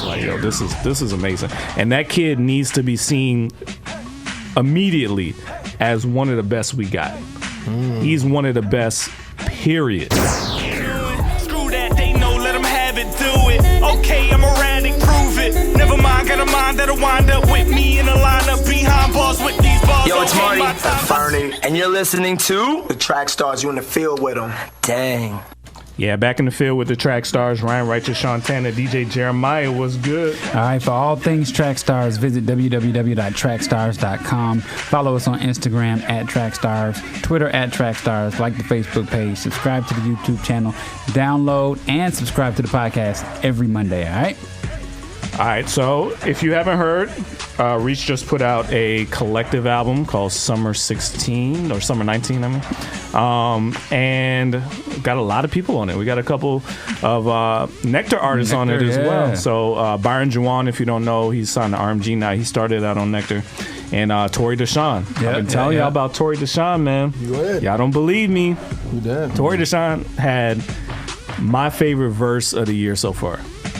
like, yo, this is amazing. And that kid needs to be seen immediately as one of the best we got. He's one of the best, period. Screw that, they know, let them have it, do it. Okay, I'm erratic, prove it. Never mind, got a mind that'll wind up with me in a lineup behind bars with these bars. Yo, it's Marty, Fernie, and you're listening to the Trackstarz. You in the field with them. Dang. Yeah, back in the field with the Trackstarz. Ryan Righteous, Shantana, DJ Jeremiah was good. All right, for all things Trackstarz, visit www.trackstarz.com. Follow us on Instagram at Trackstarz, Twitter at Trackstarz, like the Facebook page, subscribe to the YouTube channel, download and subscribe to the podcast every Monday, all right? All right, so if you haven't heard, Reach just put out a collective album called Summer 16 or Summer 19, I mean, and got a lot of people on it. We got a couple of Nectar artists on it as well. So Byron Juwan, if you don't know, he's signed to RMG now. He started out on Nectar. And Torey Deshawn. I've been telling y'all about Torey Deshawn, man. Y'all don't believe me. You did. Torey Deshawn had my favorite verse of the year so far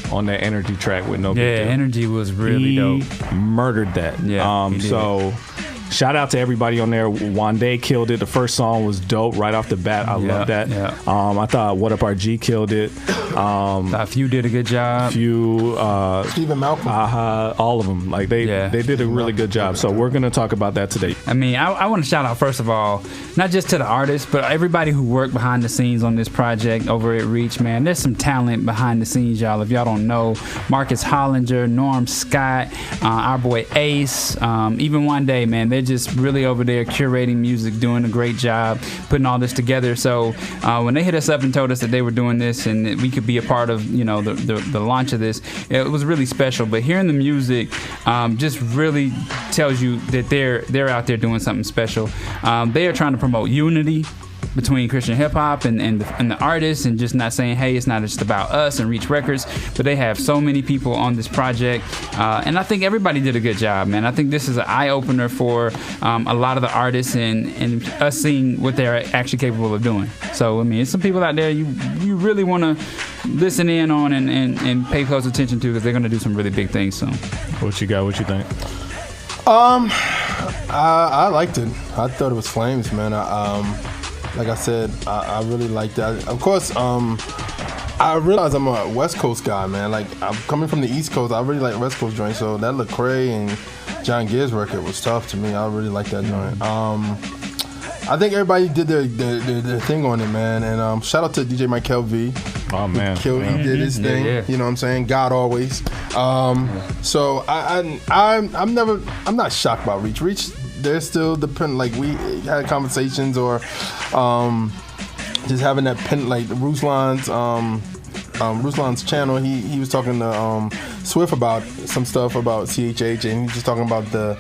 on that Energy track with No Big Deal. Energy was really dope. He murdered that. Yeah, so shout out to everybody on there. Wande killed it. The first song was dope right off the bat. I love that. Yeah. I thought What Up RG killed it. A few did a good job. Stephen Malcolm. All of them. Like they did a really good job. So we're gonna talk about that today. I mean, I want to shout out first of all, not just to the artists, but everybody who worked behind the scenes on this project over at Reach, man. There's some talent behind the scenes, y'all. If y'all don't know, Marcus Hollinger, Norm Scott, our boy Ace, even One Day, man. They're just really over there curating music, doing a great job, putting all this together. So when they hit us up and told us that they were doing this and that we could be a part of, you know, the launch of this, it was really special. But hearing the music just really tells you that they're out there doing something special. They are trying to promote unity between Christian hip hop and the artists, and just not saying, hey, it's not just about us and Reach Records, but they have so many people on this project, and I think everybody did a good job, man. I think this is an eye opener for a lot of the artists and us seeing what they're actually capable of doing. So I mean, it's some people out there you really want to listen in on and pay close attention to, because they're going to do some really big things soon. What you got? What you think? I liked it. I thought it was flames, man. Like I said, I really liked that. Of course, I realize I'm a West Coast guy, man. Like, I'm coming from the East Coast. I really like West Coast joints. So that Lecrae and John Gibbs record was tough to me. I really like that joint. I think everybody did their thing on it, man. And shout out to DJ Michael V. Oh man, He did his thing. Yeah. You know what I'm saying? God always. So I'm not shocked about Reach. Reach, they're still dependent. Like, we had conversations, or just having that pen, like Ruslan's channel. He was talking to Swift about some stuff about CHH, and he's just talking about the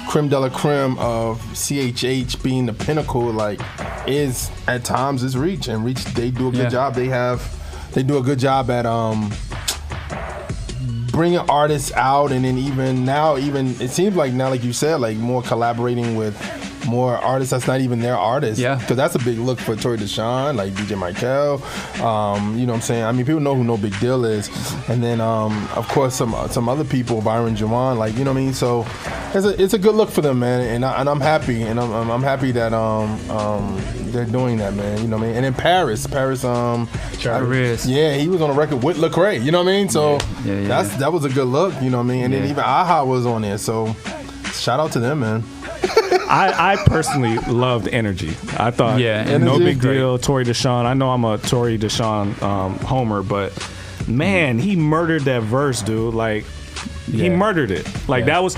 creme de la creme of CHH being the pinnacle. Like, is at times is Reach, and Reach, they do a good job. They do a good job at bringing artists out, and then even it seems like now, like you said, like more collaborating with more artists that's not even their artists. Yeah. Because that's a big look for Torey Deshawn, like DJ Michael. You know what I'm saying? I mean, people know who No Big Deal is. And then, of course, some other people, Byron Juwan, like, you know what I mean? So it's a good look for them, man. And I'm happy. And I'm happy that they're doing that, man. You know what I mean? And in Paris, he was on a record with Lecrae. You know what I mean? So that was a good look. You know what I mean? And then even Aha was on there. So shout out to them, man. I personally loved Energy. I thought No Big Deal, Torey Deshawn. I know I'm a Torey Deshawn homer, but man, he murdered that verse, dude. Like, he murdered it. Like, that was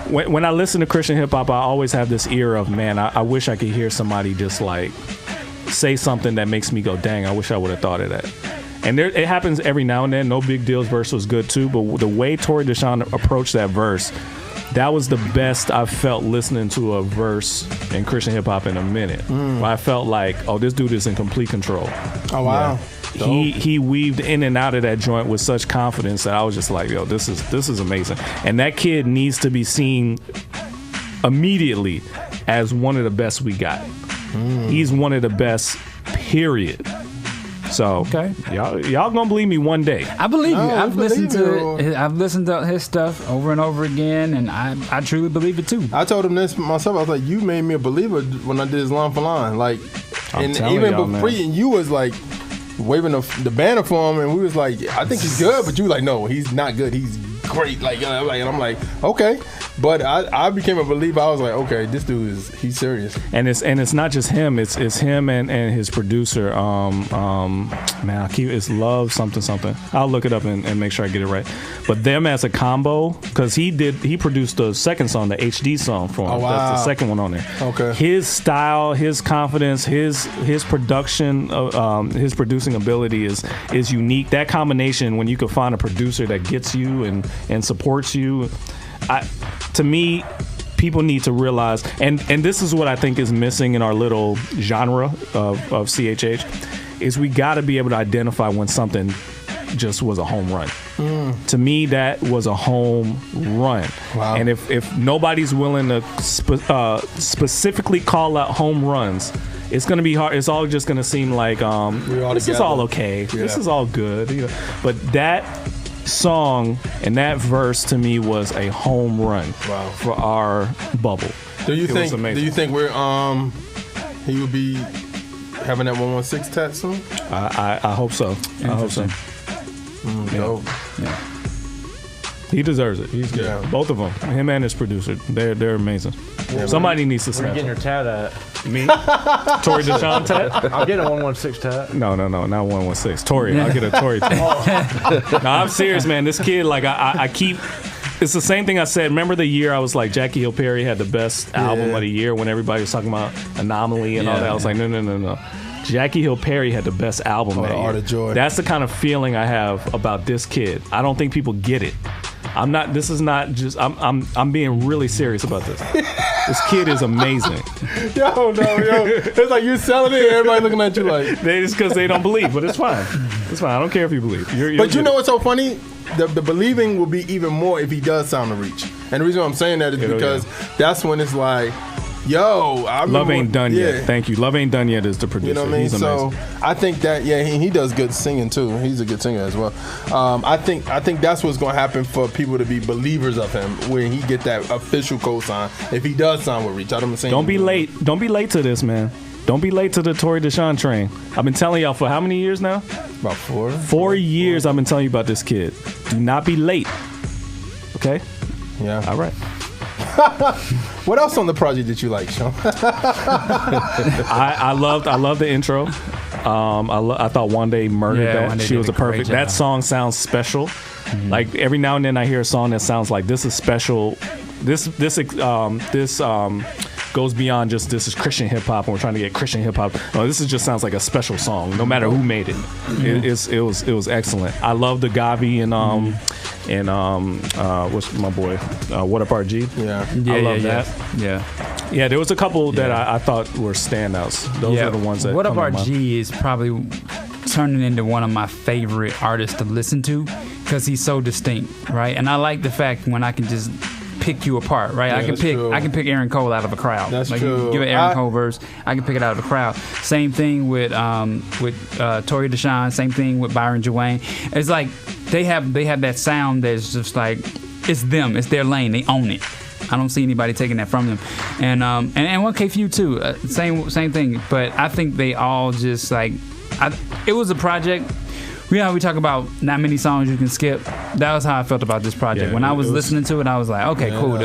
when I listen to Christian hip hop, I always have this ear of, man, I wish I could hear somebody just like say something that makes me go, dang, I wish I would have thought of that. And it happens every now and then. No Big Deal's verse was good too, but the way Torey Deshawn approached that verse, that was the best I've felt listening to a verse in Christian hip hop in a minute. Where I felt like, oh, this dude is in complete control. Oh wow. Yeah. He weaved in and out of that joint with such confidence that I was just like, yo, this is amazing. And that kid needs to be seen immediately as one of the best we got. He's one of the best, period. So y'all gonna believe me one day. I believe you. I've listened to his stuff over and over again, and I truly believe it too. I told him this myself. I was like, you made me a believer when I did his line for line. Like, and even before you was like waving the banner for him, and we was like, I think he's good, but you were like, no, he's not good. He's great. Like, and I'm like, okay. But I became a believer. I was like, okay, this dude he's serious. And it's not just him. It's him and his producer. Man, it's Love something. I'll look it up and make sure I get it right. But them as a combo, because he produced the second song, the HD song for him. Oh, wow. That's the second one on there. Okay. His style, his confidence, his production, his producing ability is unique. That combination, when you can find a producer that gets you and supports you, to me, people need to realize, and this is what I think is missing in our little genre of CHH, is we got to be able to identify when something just was a home run. To me, that was a home run. Wow. And if nobody's willing to specifically call out home runs, it's going to be hard. It's all just going to seem like this is all okay. Yeah. This is all good. You know? But that song and that verse to me was a home run for our bubble. Do you think we're he would be having that 116 tat soon? I hope so. I hope so. Dope. Yeah. He deserves it. He's good. Yeah. Both of them. Him and his producer. They're amazing. Yeah, somebody needs to snap. Where you getting your tat at? Me? Torey Deshaun tat? I'll get a 116 tat. No, not 116. Torey. I'll get a Torey tat. No, I'm serious, man. This kid, like, I keep... It's the same thing I said. Remember the year I was like, Jackie Hill Perry had the best album of the year when everybody was talking about Anomaly and all that. I was like, no. Jackie Hill Perry had the best album that year. Art of Joy. That's the kind of feeling I have about this kid. I don't think people get it. I'm being really serious about this. This kid is amazing. Yo. It's like you're selling it and everybody looking at you like. Just because they don't believe, but it's fine. It's fine. I don't care if you believe. But you know what's so funny? The believing will be even more if he does sound the reach. And the reason why I'm saying that is because that's when it's like, Love Ain't Done Yet. Thank you. Love Ain't Done Yet is the producer. You know what I mean? He's amazing. So I think that he does good singing too. He's a good singer as well. I think that's what's going to happen for people to be believers of him when he get that official cosign. If he does sound with reach, I'm saying. Don't be late. Don't be late to this, man. Don't be late to the Torey Deshaun train. I've been telling y'all for how many years now? About 4. 4 years I've been telling you about this kid. Do not be late. Okay? Yeah. All right. What else on the project did you like, Sean? I loved the intro. I thought One Day murdered that. She was a perfect. That song sounds special. Mm-hmm. Like every now and then I hear a song that sounds like this is special. This goes beyond just this is Christian hip hop and we're trying to get Christian hip hop. No, this just sounds like a special song. No matter who made it, it was excellent. I love the Gavi and what's my boy? What Up RG? Yeah, I love that. Yeah. There was a couple that I thought were standouts. Those are the ones that. What Up RG is probably turning into one of my favorite artists to listen to because he's so distinct, right? And I like the fact when I can just pick you apart, right? Yeah, I can pick Aaron Cole out of a crowd. That's like true. You give an Aaron Cole verse, I can pick it out of a crowd. Same thing with Torey Deshaun. Same thing with Byron Joanne. It's like they have that sound that's just like it's them. It's their lane. They own it. I don't see anybody taking that from them. And 1K Few too. Same thing. But I think they all just like it was a project. We talk about not many songs you can skip. That was how I felt about this project. When I was listening to it, I was like, okay, cool.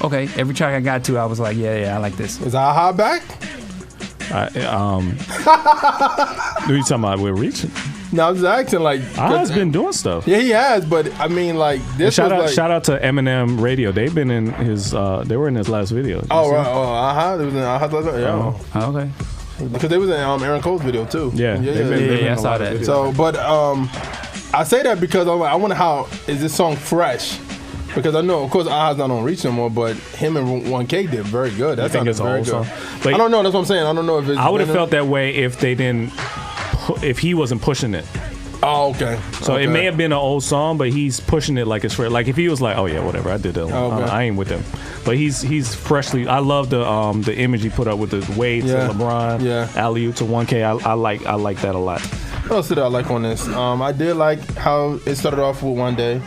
Okay. Every track I got to, I was like, yeah, I like this. Is Aha back? What are you talking about? We're reaching. No, I was acting like Aha's been doing stuff. Yeah, he has, but I mean, like this. Shout out to Eminem Radio. They've been in his. They were in his last video. Oh right. Aha. They was in Aha. Yeah. Oh, okay. Because they was in Aaron Cole's video too. Yeah, I saw that. So, but I say that because I'm like, I wonder how is this song fresh? Because I know, of course, Aha's not on Reach no more, but him and 1K did very good. That sounded very good. But I don't know. That's what I'm saying. I don't know if it's. I would have felt that way if they didn't, if he wasn't pushing it. Oh, okay. So it may have been an old song, but he's pushing it like it's fresh. Like if he was like, oh yeah, whatever, I did that one. Okay. I ain't with him. But he's freshly. I love the image he put up with the Wade to LeBron, alley-oop to 1K. I like that a lot. What else did I like on this? I did like how it started off with One Day.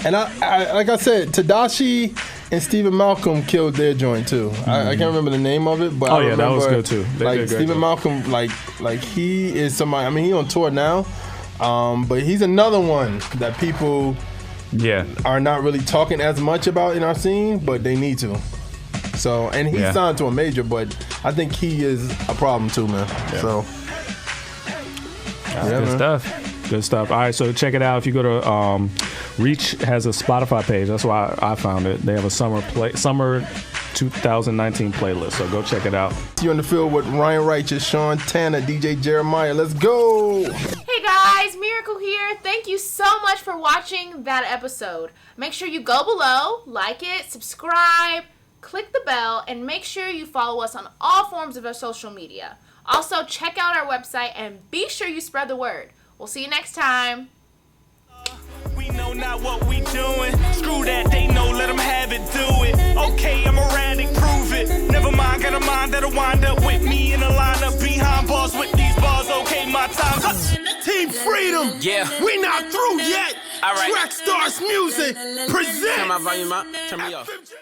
And I like I said, Tedashii and Stephen Malcolm killed their joint too. I can't remember the name of it, but I remember, that was good too. Like Stephen Malcolm, like he is somebody. I mean, he on tour now, but he's another one that people are not really talking as much about in our scene, but they need to. So, and he's signed to a major, but I think he is a problem too, man. Yeah. So, good stuff. Good stuff. All right, so check it out. If you go to Reach has a Spotify page. That's why I found it. They have a summer 2019 playlist. So go check it out. You're in the field with Ryan Righteous, Sean Tanner, DJ Jeremiah. Let's go. Hey guys, Miracle here. Thank you so much for watching that episode. Make sure you go below, like it, subscribe, click the bell, and make sure you follow us on all forms of our social media. Also, check out our website and be sure you spread the word. We'll see you next time. We know not what we doing. Screw that, they know, let them have it, do it. Okay, I'm erratic, prove it. Never mind, got a mind that'll wind up with me in a lineup behind bars with these bars. Okay, my time's Team Freedom. Yeah. We not through yet. All right. Trackstarz Music presents. Turn my volume up. Turn me off.